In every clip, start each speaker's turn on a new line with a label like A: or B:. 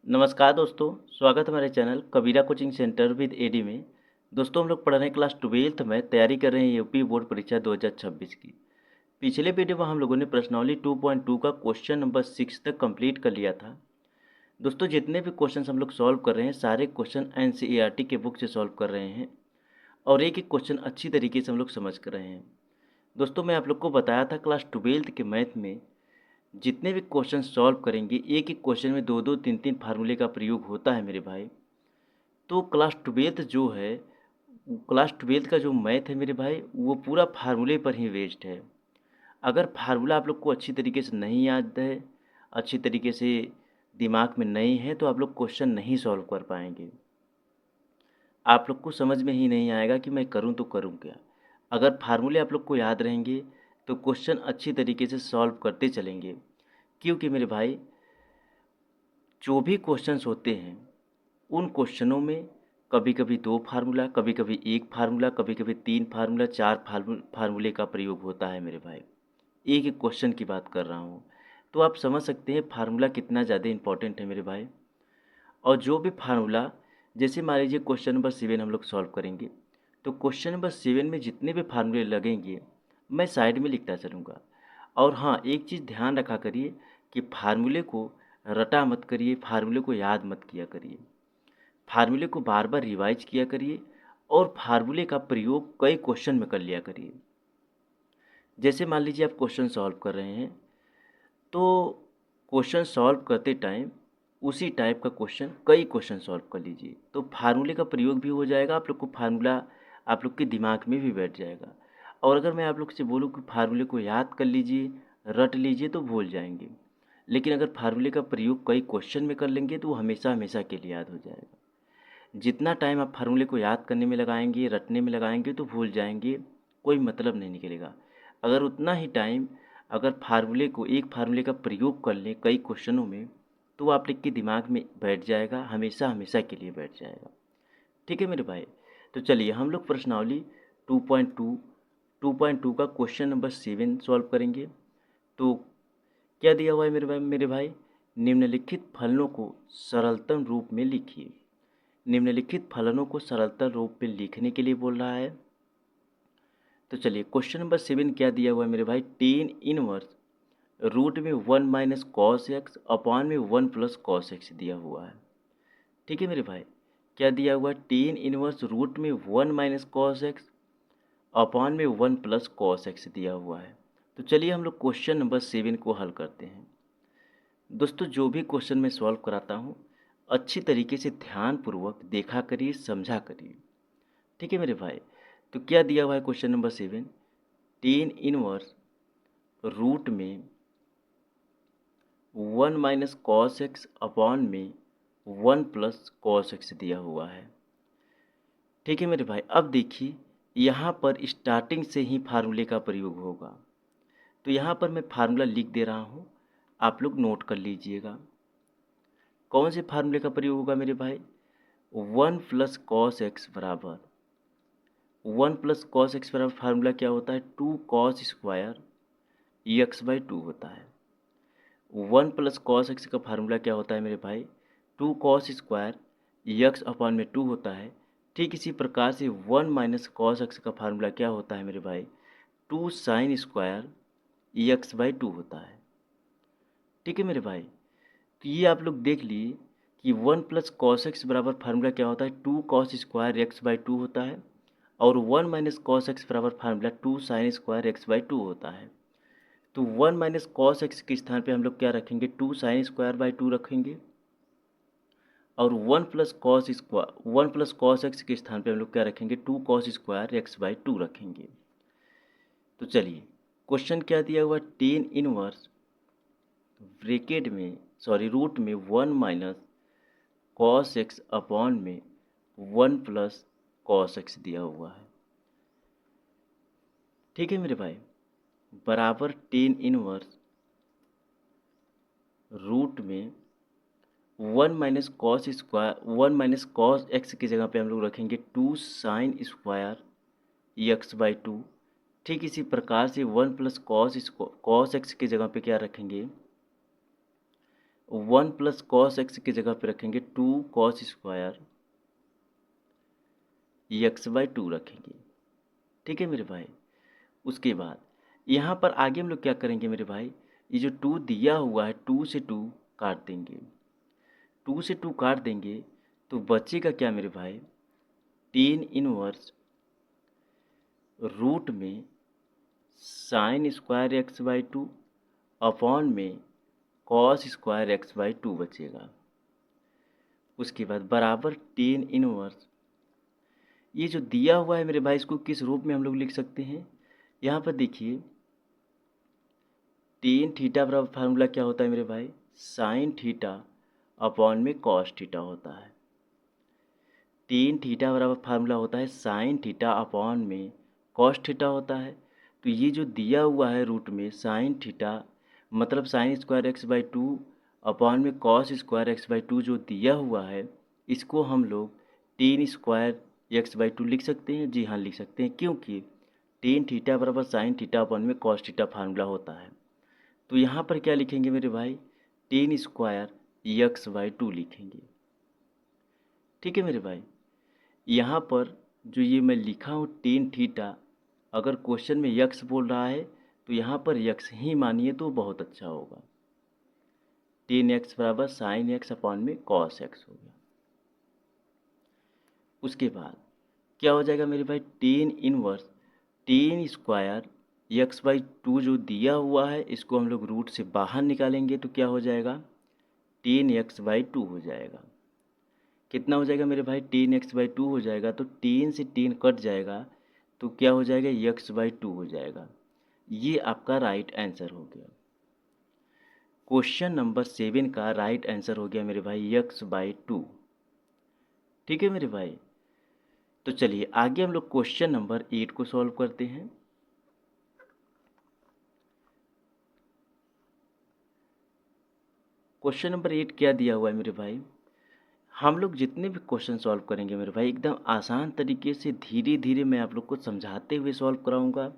A: नमस्कार दोस्तों, स्वागत है हमारे channel Kabira coaching centre with AD में। दोस्तों हम लोग पढ़ रहे हैं क्लास 12th में, तैयारी कर रहे हैं यूपी बोर्ड परीक्षा 2026 की। पिछले वीडियो में हम लोगों ने प्रश्नावली 2.2 का क्वेश्चन नंबर 6 तक कंप्लीट कर लिया था। दोस्तों जितने भी क्वेश्चन हम लोग सॉल्व कर रहे हैं सारे क्वेश्चन एनसीईआरटी के बुक से सॉल्व कर रहे हैं और एक एक क्वेश्चन अच्छी तरीके से हम लोग समझ कर रहे हैं। दोस्तों मैं आप लोग को बताया था क्लास 12th के मैथ में जितने भी क्वेश्चन सॉल्व करेंगे एक एक क्वेश्चन में दो दो तीन तीन फार्मूले का प्रयोग होता है मेरे भाई। तो क्लास ट्वेल्थ का जो मैथ है मेरे भाई वो पूरा फार्मूले पर ही बेस्ड है। अगर फार्मूला आप लोग को अच्छी तरीके से नहीं याद है, अच्छी तरीके से दिमाग में नहीं है, तो आप लोग क्वेश्चन नहीं सॉल्व कर पाएंगे। आप लोग को समझ में ही नहीं आएगा कि मैं करूं तो करूं क्या। अगर फार्मूले आप लोग को याद रहेंगे तो क्वेश्चन अच्छी तरीके से सॉल्व करते चलेंगे। क्योंकि मेरे भाई जो भी क्वेश्चंस होते हैं उन क्वेश्चनों में कभी कभी दो फार्मूला, कभी कभी एक फार्मूला, कभी कभी तीन फार्मूला, चार फार्मूले का प्रयोग होता है मेरे भाई। एक एक क्वेश्चन की बात कर रहा हूँ, तो आप समझ सकते हैं फार्मूला कितना ज़्यादा इंपॉर्टेंट है मेरे भाई। और जो भी फार्मूला, जैसे मान लीजिए क्वेश्चन नंबर 7 हम लोग सॉल्व करेंगे, तो क्वेश्चन नंबर 7 में जितने भी फार्मूले लगेंगे मैं साइड में लिखता चलूँगा। और हाँ, एक चीज़ ध्यान रखा करिए कि फार्मूले को रटा मत करिए, फार्मूले को याद मत किया करिए। फार्मूले को बार बार रिवाइज किया करिए और फार्मूले का प्रयोग कई क्वेश्चन में कर लिया करिए। जैसे मान लीजिए आप क्वेश्चन सॉल्व कर रहे हैं, तो क्वेश्चन सॉल्व करते टाइम उसी टाइप का क्वेश्चन कई क्वेश्चन सॉल्व कर लीजिए, तो फार्मूले का प्रयोग भी हो जाएगा, आप लोग को फार्मूला आप लोग के दिमाग में भी बैठ जाएगा। और अगर मैं आप लोग से बोलूँ कि फार्मूले को याद कर लीजिए, रट लीजिए, तो भूल जाएंगे। लेकिन अगर फार्मूले का प्रयोग कई क्वेश्चन में कर लेंगे तो वो हमेशा हमेशा के लिए याद हो जाएगा। जितना टाइम आप फार्मूले को याद करने में लगाएंगे, रटने में लगाएंगे, तो भूल जाएंगे, कोई मतलब नहीं निकलेगा। अगर उतना ही टाइम अगर एक फार्मूले का प्रयोग कर लें कई क्वेश्चनों में, तो आप लोग के दिमाग में बैठ जाएगा, हमेशा हमेशा के लिए बैठ जाएगा। ठीक है मेरे भाई। तो चलिए हम लोग प्रश्नावली 2.2 का क्वेश्चन नंबर 7 सॉल्व करेंगे। तो क्या दिया हुआ है मेरे भाई, निम्नलिखित फलनों को सरलतम रूप में लिखिए। निम्नलिखित फलनों को सरलतम रूप में लिखने के लिए बोल रहा है। तो चलिए क्वेश्चन नंबर 7 क्या दिया हुआ है मेरे भाई, टेन इनवर्स रूट में 1 - cos x अपॉन में 1 + cos x दिया हुआ है। ठीक है मेरे भाई, क्या दिया हुआ है, टेन इनवर्स रूट में 1 - cos x अपॉन में 1 + cos x दिया हुआ है। तो चलिए हम लोग क्वेश्चन नंबर 7 को हल करते हैं। दोस्तों जो भी क्वेश्चन मैं सॉल्व कराता हूँ अच्छी तरीके से ध्यानपूर्वक देखा करिए, समझा करिए। ठीक है मेरे भाई। तो क्या दिया हुआ है question number 7, tan inverse root में 1 - cos x अपॉन में 1 + cos x दिया हुआ है। ठीक है मेरे भाई, अब देखिए यहाँ पर स्टार्टिंग से ही फार्मूले का प्रयोग होगा। तो यहाँ पर मैं फार्मूला लिख दे रहा हूँ, आप लोग नोट कर लीजिएगा। कौन से फार्मूले का प्रयोग होगा मेरे भाई, 1 + cos x बराबर 1 + cos x बराबर फार्मूला क्या होता है, 2 cos² x/2 होता है। 1 + cos x का फार्मूला क्या होता है मेरे भाई, 2 cos² x/2 होता है। ठीक इसी प्रकार से 1 - cos x का फार्मूला क्या होता है मेरे भाई, 2 sin² x/2 होता है। ठीक है मेरे भाई, तो ये आप लोग देख लिए कि 1 + cos x बराबर फार्मूला क्या होता है, 2 cos² x/2 होता है। और 1 - cos x बराबर फार्मूला 2 sin² x/2 होता है। तो 1 - cos x के स्थान पे हम लोग क्या रखेंगे, 2 sin² रखेंगे। और 1 + cos x के स्थान पे हम लोग क्या रखेंगे, 2 cos² x/2 रखेंगे। तो चलिए क्वेश्चन क्या दिया हुआ, टेन इनवर्स रूट में 1 - cos x अपॉन में 1 + cos x दिया हुआ है। ठीक है मेरे भाई, बराबर टेन इनवर्स रूट में 1 - cos x की जगह पे हम लोग रखेंगे 2 sin² x/2। ठीक इसी प्रकार से 1 + cos x की जगह पे क्या रखेंगे, 1 प्लस कॉस एक्स की जगह पे रखेंगे 2 कॉस स्क्वायर एक्स बाई 2 रखेंगे। ठीक है मेरे भाई। उसके बाद यहाँ पर आगे हम लोग क्या करेंगे मेरे भाई, ये जो 2 दिया हुआ है 2 से 2 काट देंगे। 2 से 2 काट देंगे तो बचेगा क्या मेरे भाई, टेन इनवर्स रूट में sine square x by 2 upon में कॉस स्क्वायर एक्स बाई 2 बचेगा। उसके बाद बराबर टेन इनवर्स, ये जो दिया हुआ है मेरे भाई इसको किस रूप में हम लोग लिख सकते हैं, यहाँ पर देखिए टेन थीटा बराबर फार्मूला क्या होता है मेरे भाई, साइन थीटा अपॉन में कॉस थीटा होता है। टेन थीटा बराबर फार्मूला होता है साइन थीटा अपॉन में कॉस थीटा होता है। तो ये जो दिया हुआ है रूट में साइन थीटा मतलब sine square x by 2 upon में कॉस स्क्वायर एक्स बाई 2 जो दिया हुआ है, इसको हम लोग टेन स्क्वायर एक्स बाई 2 लिख सकते हैं। जी हाँ लिख सकते हैं, क्योंकि टेन थीटा बराबर साइन थीटा अपॉन में कॉस थीटा फार्मूला होता है। तो यहाँ पर क्या लिखेंगे मेरे भाई, टेन स्क्वायर एक्स बाई 2 लिखेंगे। ठीक है मेरे भाई। यहाँ पर जो ये मैं लिखा हूँ टेन थीटा, अगर क्वेश्चन में यक्स बोल रहा है तो यहाँ पर यक्स ही मानिए तो बहुत अच्छा होगा। टेन एक्स बराबर साइन एक्स अपॉन में कॉस एक्स हो गया। उसके बाद क्या हो जाएगा मेरे भाई, tan inverse tan square x by 2 जो दिया हुआ है इसको हम लोग रूट से बाहर निकालेंगे तो क्या हो जाएगा, टेन एक्स बाई 2 हो जाएगा। कितना हो जाएगा मेरे भाई, टेन एक्स बाई 2 हो जाएगा। तो टेन से टेन कट जाएगा तो क्या हो जाएगा, एक्स बाई 2 हो जाएगा। ये आपका राइट आंसर हो गया। क्वेश्चन नंबर 7 का राइट आंसर हो गया मेरे भाई एक्स बाई 2। ठीक है मेरे भाई। तो चलिए आगे हम लोग क्वेश्चन नंबर 8 को सॉल्व करते हैं। क्वेश्चन नंबर 8 क्या दिया हुआ है मेरे भाई, हम लोग जितने भी क्वेश्चन सॉल्व करेंगे मेरे भाई एकदम आसान तरीके से धीरे धीरे मैं आप लोग को समझाते हुए सॉल्व कराऊंगा।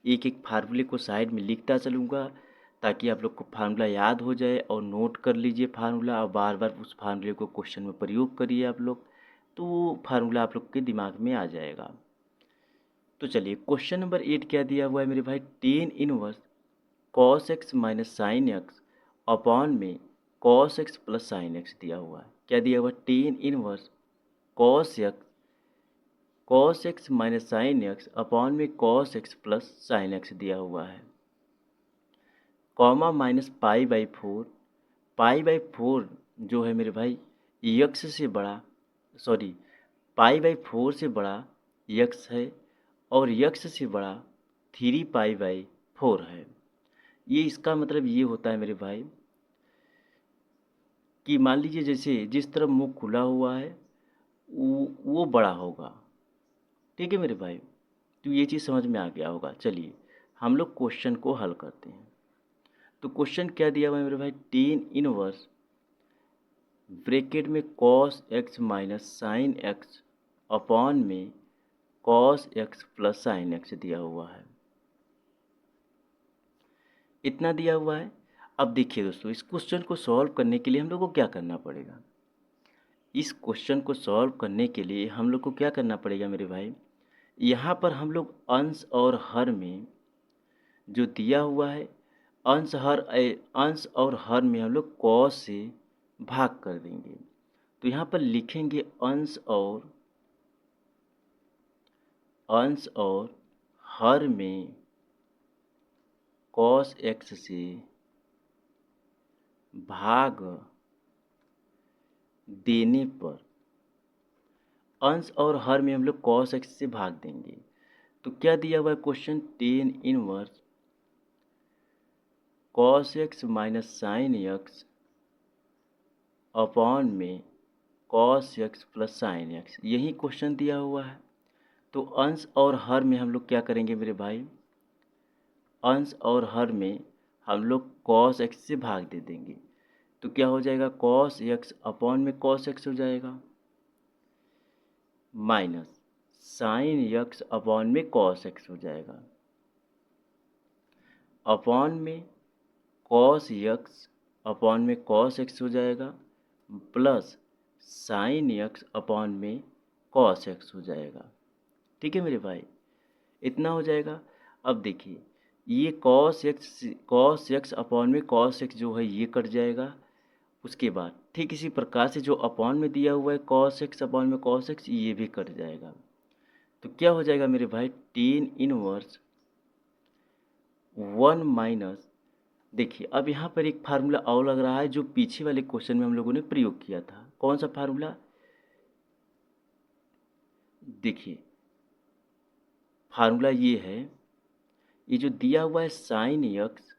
A: एक एक फार्मूले को साइड में लिखता चलूँगा ताकि आप लोग को फार्मूला याद हो जाए, और नोट कर लीजिए फार्मूला और बार बार उस फार्मूले को क्वेश्चन में प्रयोग करिए आप लोग, तो वो फार्मूला आप लोग के दिमाग में आ जाएगा। तो चलिए क्वेश्चन नंबर 8 क्या दिया हुआ है मेरे भाई, tan inverse cos x minus sine x upon में cos x plus sine x दिया हुआ है। क्या दिया हुआ है, टेन inverse cos x minus sine x upon में cos x plus sine x दिया हुआ है, comma minus pi by four जो है मेरे भाई यक्स से बड़ा, सॉरी पाई बाई 4 से बड़ा यक्स है और यक्स से बड़ा 3 पाई बाई 4 है। ये इसका मतलब ये होता है मेरे भाई कि मान लीजिए जैसे जिस तरफ मुंह खुला हुआ है वो बड़ा होगा। ठीक है मेरे भाई। तो ये चीज़ समझ में आ गया होगा। चलिए हम लोग क्वेश्चन को हल करते हैं। तो क्वेश्चन क्या दिया हुआ है मेरे भाई, टेन इनवर्स ब्रैकेट में cos x minus sine x upon में cos x plus sine x दिया हुआ है, इतना दिया हुआ है। अब देखिए दोस्तों, इस क्वेश्चन को सॉल्व करने के लिए हम लोग को क्या करना पड़ेगा, इस क्वेश्चन को सॉल्व करने के लिए हम लोग को क्या करना पड़ेगा मेरे भाई, यहाँ पर हम लोग अंश और हर में जो दिया हुआ है अंश और हर में हम लोग कॉस से भाग कर देंगे। तो यहाँ पर लिखेंगे अंश और हर में कॉस एक्स से भाग देने पर, अंश और हर में हम लोग कॉस एक्स से भाग देंगे। तो क्या दिया हुआ है question, tan inverse cos x minus sine x upon में cos x plus sign x, यही क्वेश्चन दिया हुआ है। तो अंश और हर में हम लोग क्या करेंगे मेरे भाई, अंश और हर में हम लोग कॉस एक्स से भाग दे देंगे। तो क्या हो जाएगा, कॉस एक्स अपॉन में कॉस एक्स हो जाएगा माइनस साइन एक्स अपॉन में कॉस एक्स हो जाएगा अपॉन में कॉस एक्स अपॉन में कॉस एक्स हो जाएगा प्लस साइन एक्स अपॉन में कॉस एक्स हो जाएगा। ठीक है मेरे भाई, इतना हो जाएगा। अब देखिए ये कॉस एक्स अपॉन में कॉस एक्स जो है ये कट जाएगा। उसके बाद ठीक इसी प्रकार से जो अपॉन में दिया हुआ है कॉस एक्स अपॉन में कॉस एक्स ये भी कट जाएगा। तो क्या हो जाएगा मेरे भाई, टेन इनवर्स 1 माइनस, देखिए अब यहाँ पर एक फार्मूला और लग रहा है जो पीछे वाले क्वेश्चन में हम लोगों ने प्रयोग किया था। कौन सा फार्मूला, देखिए फार्मूला ये है, ये जो दिया हुआ है साइन एक्स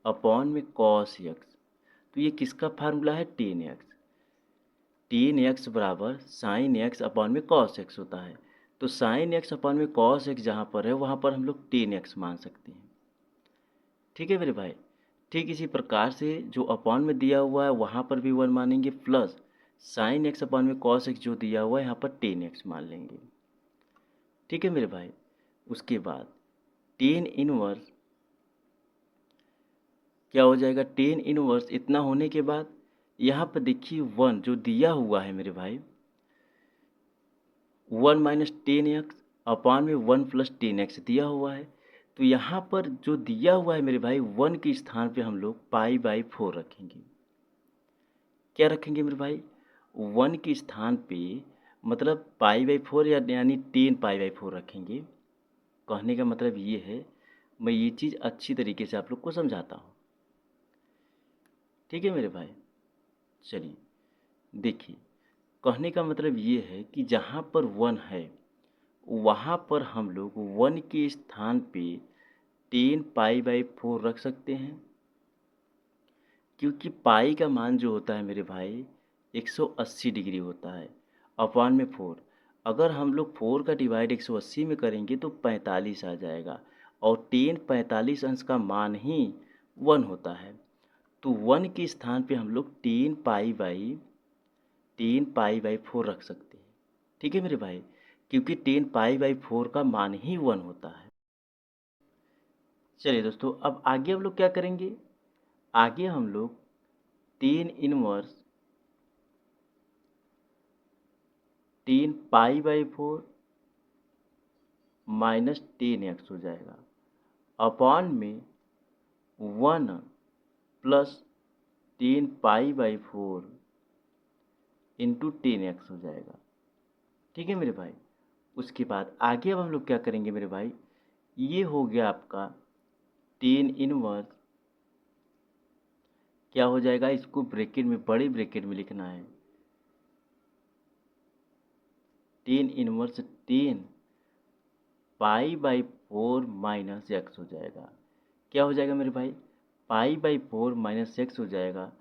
A: अपॉन में कॉस एक्स, तो ये किसका फार्मूला है, टेन एक्स। टेन एक्स बराबर साइन एक्स अपॉन में कॉस एक्स होता है। तो साइन एक्स अपॉन में कॉस एक्स जहाँ पर है वहाँ पर हम लोग टेन एक्स मान सकते हैं। ठीक है मेरे भाई, ठीक इसी प्रकार से जो अपॉन में दिया हुआ है वहाँ पर भी 1 मानेंगे प्लस साइन एक्स अपॉन में कॉस एक्स जो दिया हुआ है यहाँ पर टेन एक्स मान लेंगे। ठीक है मेरे भाई, उसके बाद टेन इनवर्स क्या हो जाएगा, टेन इनवर्स इतना होने के बाद यहाँ पर देखिए 1 जो दिया हुआ है मेरे भाई 1 माइनस टेन एक्स अपॉन में 1 प्लस टेन एक्स दिया हुआ है। तो यहाँ पर जो दिया हुआ है मेरे भाई 1 के स्थान पे हम लोग पाई/4 रखेंगे। क्या रखेंगे मेरे भाई, 1 के स्थान पे मतलब पाई/4 या यानी 10 पाई/4 रखेंगे। कहने का मतलब ये है, मैं ये चीज़ अच्छी तरीके से आप लोग को समझाता हूँ। ठीक है मेरे भाई, चलिए देखिए कहने का मतलब ये है कि जहाँ पर 1 है वहाँ पर हम लोग 1 के स्थान पे 10 पाई/4 रख सकते हैं, क्योंकि पाई का मान जो होता है मेरे भाई 180 डिग्री होता है अपॉन में 4। अगर हम लोग 4 का डिवाइड 180 में करेंगे तो 45 आ जाएगा और 10 45 अंश का मान ही 1 होता है। तो 1 के स्थान पे हम लोग 10 पाई/4 रख सकते हैं। ठीक है मेरे भाई, क्योंकि 10 पाई/4 का मान ही 1 होता है। चलिए दोस्तों, अब आगे हम लोग क्या करेंगे, आगे हम लोग 10 पाई/4 माइनस 10 एक्स हो जाएगा अपॉन में 1 प्लस 10 पाई/4 इंटू 10 एक्स हो जाएगा। ठीक है मेरे भाई, उसके बाद आगे अब हम लोग क्या करेंगे मेरे भाई, ये हो गया आपका 10 इनवर्स, क्या हो जाएगा, इसको ब्रैकेट में बड़े ब्रैकेट में लिखना है, 10 इनवर्स 10 पाई/4 माइनस एक्स हो जाएगा। क्या हो जाएगा मेरे भाई, पाई/4 माइनस एक्स हो जाएगा।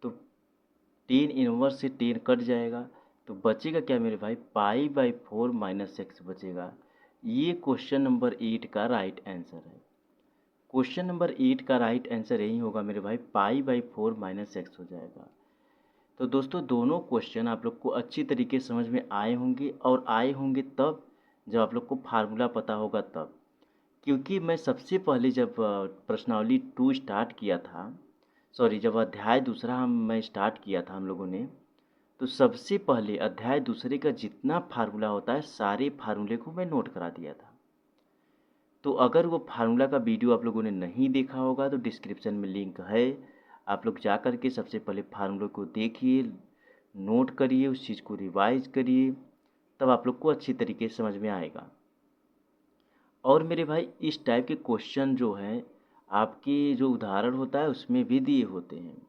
A: तो 10 इनवर्स से 10 कट जाएगा तो बचेगा क्या मेरे भाई, पाई/4 माइनस एक्स बचेगा। ये क्वेश्चन नंबर 8 का राइट आंसर है। क्वेश्चन नंबर 8 का राइट आंसर यही होगा मेरे भाई, पाई/4 माइनस एक्स हो जाएगा। तो दोस्तों दोनों क्वेश्चन आप लोग को अच्छी तरीके से समझ में आए होंगे, और आए होंगे तब जब आप लोग को फार्मूला पता होगा तब। क्योंकि मैं सबसे पहले जब प्रश्नावली 2 स्टार्ट किया था, सॉरी जब अध्याय दूसरा मैं स्टार्ट किया था हम लोगों ने, तो सबसे पहले अध्याय दूसरे का जितना फार्मूला होता है सारे फार्मूले को मैं नोट करा दिया था। तो अगर वो फार्मूला का वीडियो आप लोगों ने नहीं देखा होगा तो डिस्क्रिप्शन में लिंक है, आप लोग जा कर के सबसे पहले फार्मूले को देखिए, नोट करिए, उस चीज़ को रिवाइज करिए, तब आप लोग को अच्छी तरीके से समझ में आएगा। और मेरे भाई इस टाइप के क्वेश्चन जो हैं आपके जो उदाहरण होता है उसमें भी दिए होते हैं,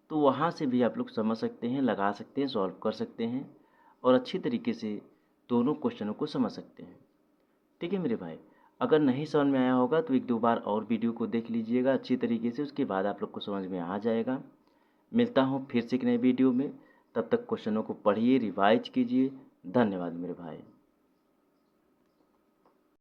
A: तो वहाँ से भी आप लोग समझ सकते हैं, लगा सकते हैं, सॉल्व कर सकते हैं और अच्छी तरीके से दोनों क्वेश्चनों को समझ सकते हैं। ठीक है मेरे भाई, अगर नहीं समझ में आया होगा तो एक दो बार और वीडियो को देख लीजिएगा अच्छी तरीके से, उसके बाद आप लोग को समझ में आ जाएगा। मिलता हूँ फिर से एक नए वीडियो में, तब तक क्वेश्चनों को पढ़िए, रिवाइज कीजिए। धन्यवाद मेरे भाई।